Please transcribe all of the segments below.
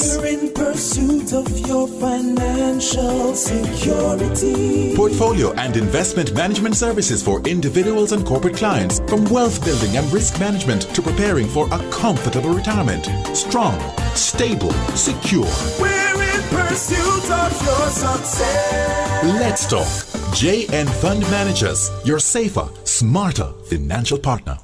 We're in pursuit of your financial security. Portfolio and investment management services for individuals and corporate clients, from wealth building and risk management to preparing for a comfortable retirement. Strong, stable, secure. We're in pursuit of your success. Let's talk. JN Fund Managers, your safer, smarter financial partner.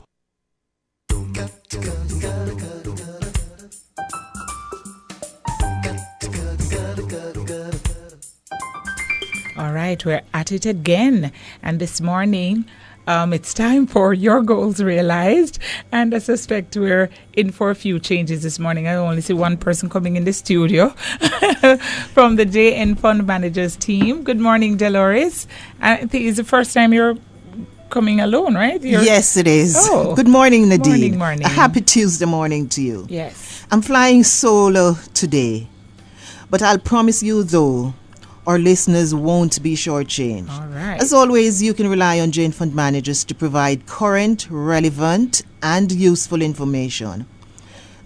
All right, we're at it again. And this morning, it's time for your goals realized. And I suspect we're in for a few changes this morning. I only see one person coming in the studio from the JN Fund Managers team. Good morning, Dolores. I think it's the first time you're coming alone, right? Yes, it is. Oh. Good morning, Nadine. Morning. A happy Tuesday morning to you. Yes. I'm flying solo today, but I'll promise you, though, our listeners won't be shortchanged. All right. As always, you can rely on JN Fund Managers to provide current, relevant, and useful information.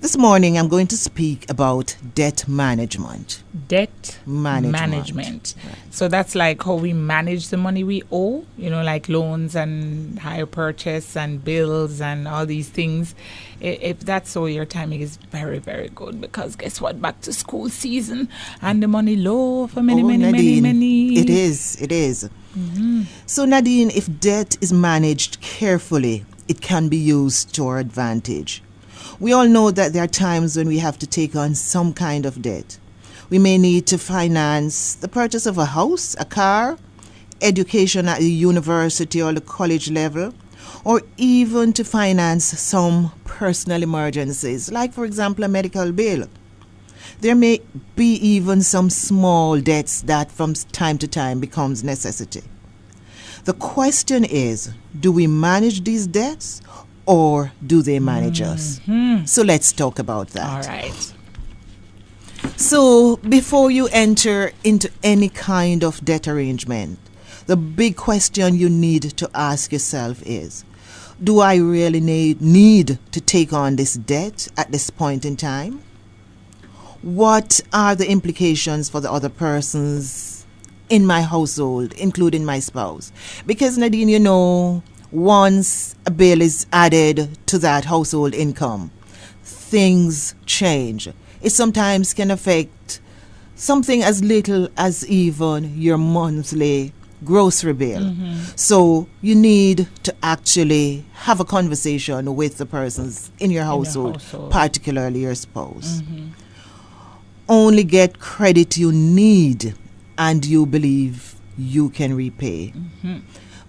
This morning, I'm going to speak about debt management. Debt management. Right. So that's like how we manage the money we owe, like loans and hire purchase and bills and all these things. If that's so, your timing is very, very good, because guess what? Back to school season and the money low for many. It is. Mm-hmm. So, Nadine, if debt is managed carefully, it can be used to our advantage. We all know that there are times when we have to take on some kind of debt. We may need to finance the purchase of a house, a car, education at the university or the college level, or even to finance some personal emergencies, like, for example, a medical bill. There may be even some small debts that from time to time becomes necessity. The question is, do we manage these debts, or do they manage us? So let's talk about that. All right. So before you enter into any kind of debt arrangement, the big question you need to ask yourself is, do I really need to take on this debt at this point in time? What are the implications for the other persons in my household, including my spouse? Because, Nadine, once a bill is added to that household income, things change. It sometimes can affect something as little as even your monthly grocery bill. Mm-hmm. So you need to actually have a conversation with the persons in your household, particularly your spouse. Mm-hmm. Only get credit you need and you believe you can repay. Mm-hmm.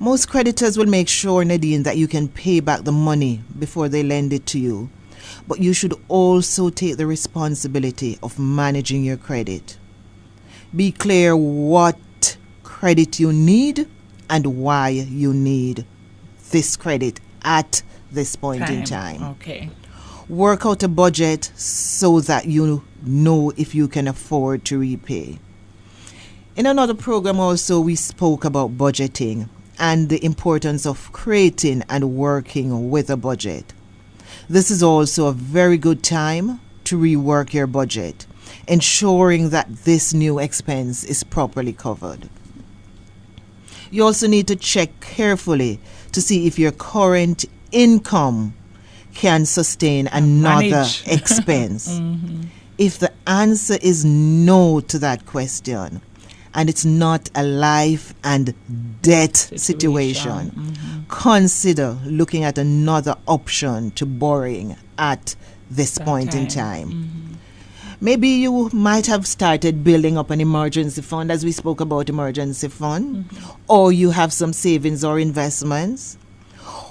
Most creditors will make sure, Nadine, that you can pay back the money before they lend it to you. But you should also take the responsibility of managing your credit. Be clear what credit you need and why you need this credit at this point in time. Okay. Work out a budget so that you know if you can afford to repay. In another program also, we spoke about budgeting and the importance of creating and working with a budget. This is also a very good time to rework your budget, ensuring that this new expense is properly covered. You also need to check carefully to see if your current income can sustain another expense. Mm-hmm. If the answer is no to that question, and it's not a life and death situation, mm-hmm. consider looking at another option to borrowing at this point in time. Mm-hmm. Maybe you might have started building up an emergency fund, as we spoke about emergency fund, or you have some savings or investments.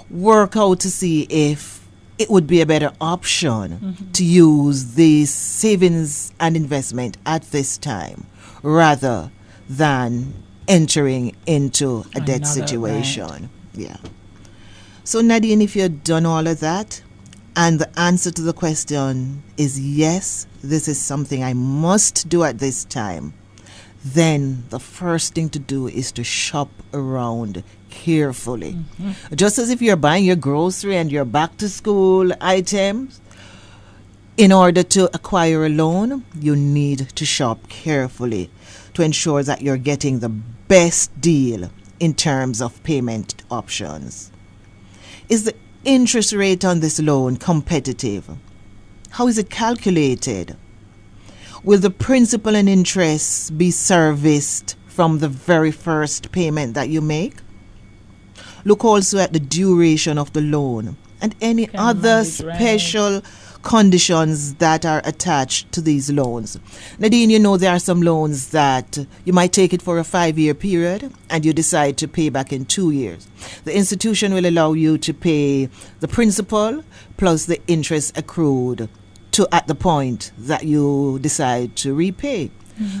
Work out to see if it would be a better option to use these savings and investment at this time rather than entering into a debt situation. Right. Yeah. So, Nadine, if you've done all of that and the answer to the question is yes, this is something I must do at this time, then the first thing to do is to shop around carefully. Just as if you're buying your grocery and your back to school items, In order to acquire a loan, you need to shop carefully to ensure that you're getting the best deal in terms of payment options. Is the interest rate on this loan competitive? How is it calculated? Will the principal and interest be serviced from the very first payment that you make? Look also at the duration of the loan and any Can other manage, right. special conditions that are attached to these loans. Nadine, you know there are some loans that you might take it for a 5-year period and you decide to pay back in 2 years. The institution will allow you to pay the principal plus the interest accrued to at the point that you decide to repay.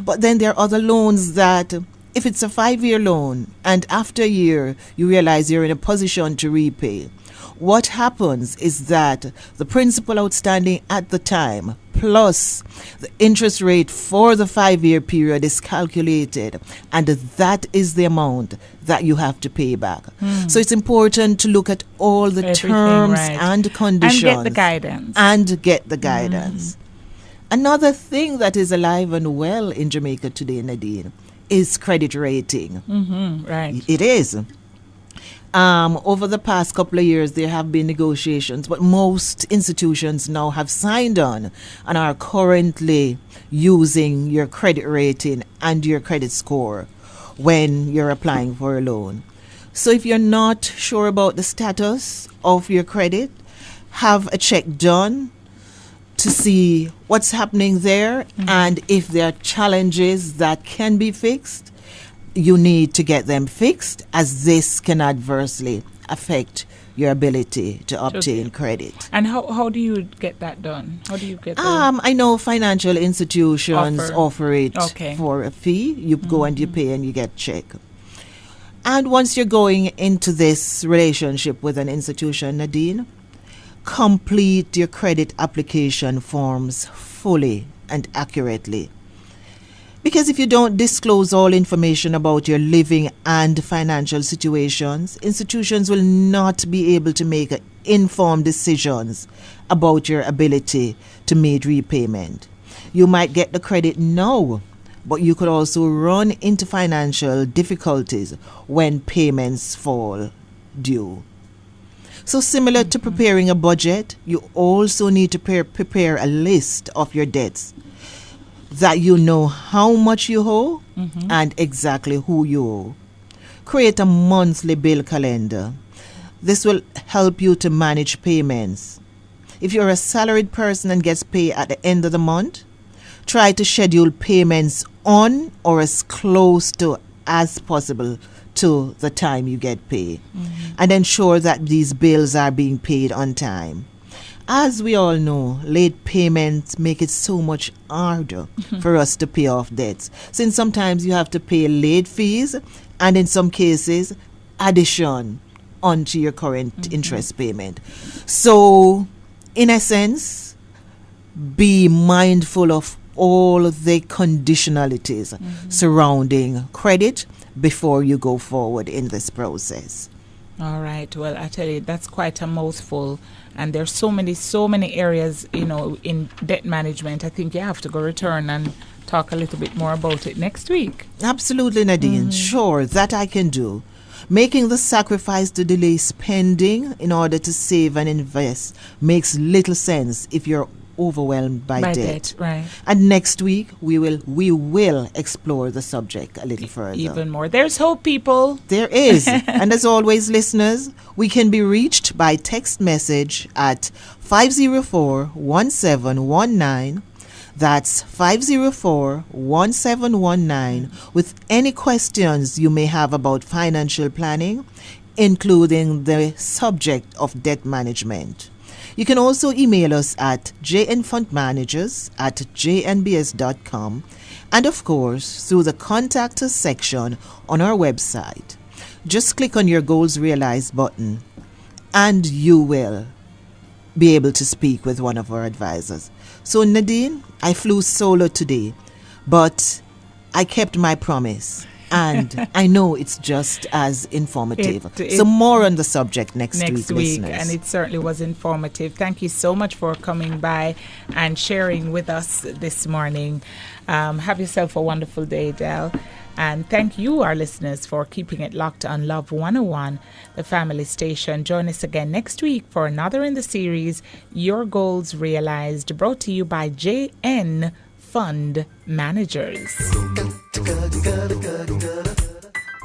But then there are other loans that if it's a 5-year loan and after a year you realize you're in a position to repay, what happens is that the principal outstanding at the time plus the interest rate for the 5-year period is calculated, and that is the amount that you have to pay back. So it's important to look at all the Everything, terms right. and conditions. And get the guidance. And get the guidance. Another thing that is alive and well in Jamaica today, Nadine, is credit rating. Right. It is. Over the past couple of years, there have been negotiations, but most institutions now have signed on and are currently using your credit rating and your credit score when you're applying for a loan. So if you're not sure about the status of your credit, have a check done to see what's happening there, and if there are challenges that can be fixed, you need to get them fixed, as this can adversely affect your ability to obtain credit. And how do you get that done? How do you get the I know financial institutions offer it Okay. for a fee. You go and you pay and you get check. And once you're going into this relationship with an institution, Nadine, complete your credit application forms fully and accurately. Because if you don't disclose all information about your living and financial situations, institutions will not be able to make informed decisions about your ability to meet repayment. You might get the credit now, but you could also run into financial difficulties when payments fall due. So similar to preparing a budget, you also need to prepare a list of your debts, that you know how much you owe and exactly who you owe. Create a monthly bill calendar. This will help you to manage payments. If you're a salaried person and gets paid at the end of the month, try to schedule payments on or as close to as possible to the time you get paid, and ensure that these bills are being paid on time. As we all know, late payments make it so much harder for us to pay off debts, since sometimes you have to pay late fees and in some cases addition onto your current interest payment. So in essence, be mindful of all the conditionalities surrounding credit before you go forward in this process. All right. Well, I tell you, that's quite a mouthful. And there's so many areas, in debt management. I think you have to go return and talk a little bit more about it next week. Absolutely, Nadine. Sure, that I can do. Making the sacrifice to delay spending in order to save and invest makes little sense if you're overwhelmed by debt. Right. And next week we will explore the subject a little further. Even more. There's hope, people. There is. And as always, listeners, we can be reached by text message at 504-1719. That's 504-1719 with any questions you may have about financial planning, including the subject of debt management. You can also email us at jnfundmanagers@jnbs.com, and of course through the Contact Us section on our website. Just click on your Goals Realized button and you will be able to speak with one of our advisors. So Nadine, I flew solo today, but I kept my promise. And I know it's just as informative. It- So more on the subject next week, week, listeners. and it certainly was informative. Thank you so much for coming by and sharing with us this morning. Have yourself a wonderful day, Del. And thank you, our listeners, for keeping it locked on Love 101, the family station. Join us again next week for another in the series, Your Goals Realized, brought to you by JN Fund Managers.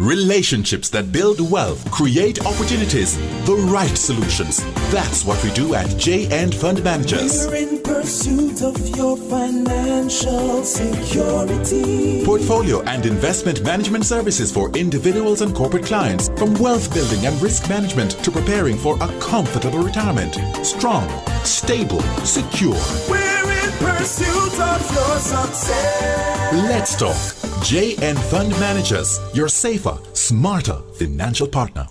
Relationships that build wealth, create opportunities, the right solutions. That's what we do at J&N Fund Managers. We're in pursuit of your financial security. Portfolio and investment management services for individuals and corporate clients, from wealth building and risk management to preparing for a comfortable retirement. Strong, stable, secure. We're in pursuit of your success. Let's talk. J&N Fund Managers, your safer, smarter financial partner.